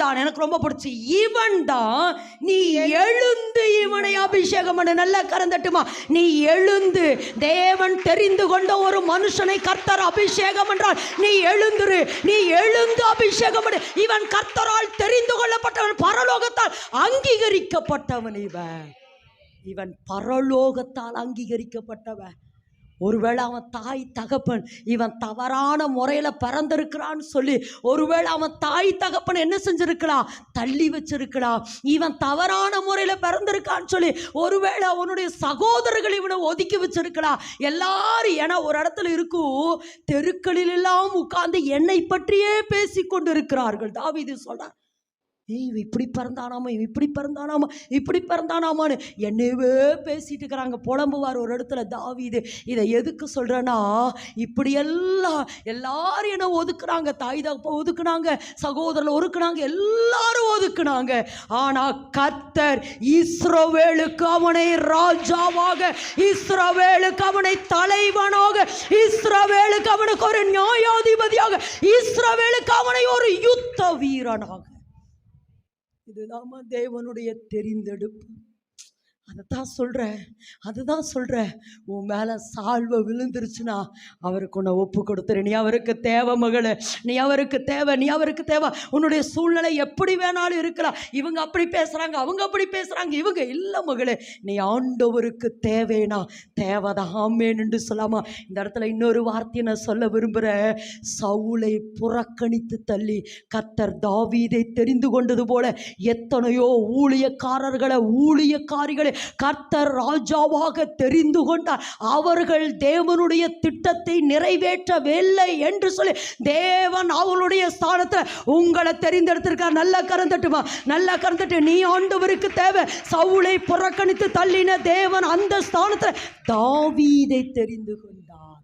தான் எனக்கு ரொம்ப பிடிச்சி, இவன் தான் நீ எழுந்து இவனை அபிஷேகம் பண்ணு. நல்லா கரந்தட்டுமா. நீ எழுந்து, தேவன் தெரிந்து கொண்ட ஒரு மனுஷனை கர்த்தர் அபிஷேகம் என்றால் நீ எழுந்துரு, நீ எழுந்து அபிஷேகம் பண்ணு. இவன் கர்த்தரால் தெரிந்து கொள்ளப்பட்டவன், பரலோகத்தால் அங்கீகரிக்கப்பட்டவன். இவன் பரலோகத்தால் அங்கீகரிக்கப்பட்டவன். ஒருவேளை அவன் தாய் தகப்பன் இவன் தவறான முறையில் பிறந்திருக்கிறான்னு சொல்லி ஒருவேளை அவன் தாய் தகப்பன் என்ன செஞ்சிருக்கலாம், தள்ளி வச்சிருக்கலாம். இவன் தவறான முறையில் பிறந்திருக்கான்னு சொல்லி ஒருவேளை அவனுடைய சகோதரர்கள் இவனை ஒதுக்கி வச்சிருக்கலாம். எல்லாரும் ஏன்னா ஒரு இடத்துல இருக்கும், தெருக்களில் எல்லாம் உட்கார்ந்து என்னை பற்றியே பேசி கொண்டு இருக்கிறார்கள். தாவீது சொல்றார், இவன் இப்படி பிறந்தானாமா, இவன் இப்படி பிறந்தானாமா, இப்படி பிறந்தானாமான்னு என்னவே பேசிட்டு இருக்கிறாங்க, புலம்புவார் ஒரு இடத்துல தாவீது. இதை எதுக்கு சொல்கிறேன்னா, இப்படியெல்லாம் எல்லாரும் என்ன ஒதுக்குறாங்க, தாய் தகப்ப ஒதுக்குனாங்க, சகோதரர்கள் ஒதுக்குனாங்க, எல்லாரும் ஒதுக்குனாங்க. ஆனால் கர்த்தர் இஸ்ரவேலுக்கு அவனை ராஜாவாக, இஸ்ரவேலுக்கு அவனை தலைவனாக, இஸ்ரவேலுக்கு அவனுக்கு ஒரு நியாயாதிபதியாக, இஸ்ரவேலுக்கு அவனை ஒரு யுத்த வீரனாக. இதுதான் தேவனுடைய தெரிந்தெடுப்பு. அதுதான் சொல்கிறேன். உன் மேலே சால்வை விழுந்துருச்சுன்னா அவருக்கு உன்னை ஒப்பு கொடுத்துரு. நீ அவருக்கு தேவை மகளே, நீ அவருக்கு தேவை, நீ அவருக்கு தேவை. உன்னுடைய சூழ்நிலை எப்படி வேணாலும் இருக்கலாம். இவங்க அப்படி பேசுகிறாங்க, அவங்க அப்படி பேசுகிறாங்க, இவங்க இல்லை மகளே, நீ ஆண்டவருக்கு தேவைனா தேவைதான். ஆமேன்னு சொல்லாமா. இந்த இடத்துல இன்னொரு வார்த்தையை நான் சொல்ல விரும்புகிறேன். சவுலை புறக்கணித்து தள்ளி கர்த்தர் தாவீதை தெரிந்து கொண்டது போல எத்தனையோ ஊழியக்காரிகளை கர்த்தர் ராஜாவாக தெரிந்து கொண்டார். அவர்கள் தேவனுடைய திட்டத்தை நிறைவேற்றவில்லை என்று சொல்லி தேவன் அவளுடைய ஸ்தானத்தில் உங்களை தெரிந்தெடுத்திருக்கார். நல்லா கரந்தட்டுமா, நல்லா கரந்தட்டு. நீ ஆண்டவருக்கு தேவை. சவுலை புறக்கணித்து தள்ளின தேவன் அந்த ஸ்தானத்தில் தாவீதை தெரிந்து கொண்டார்.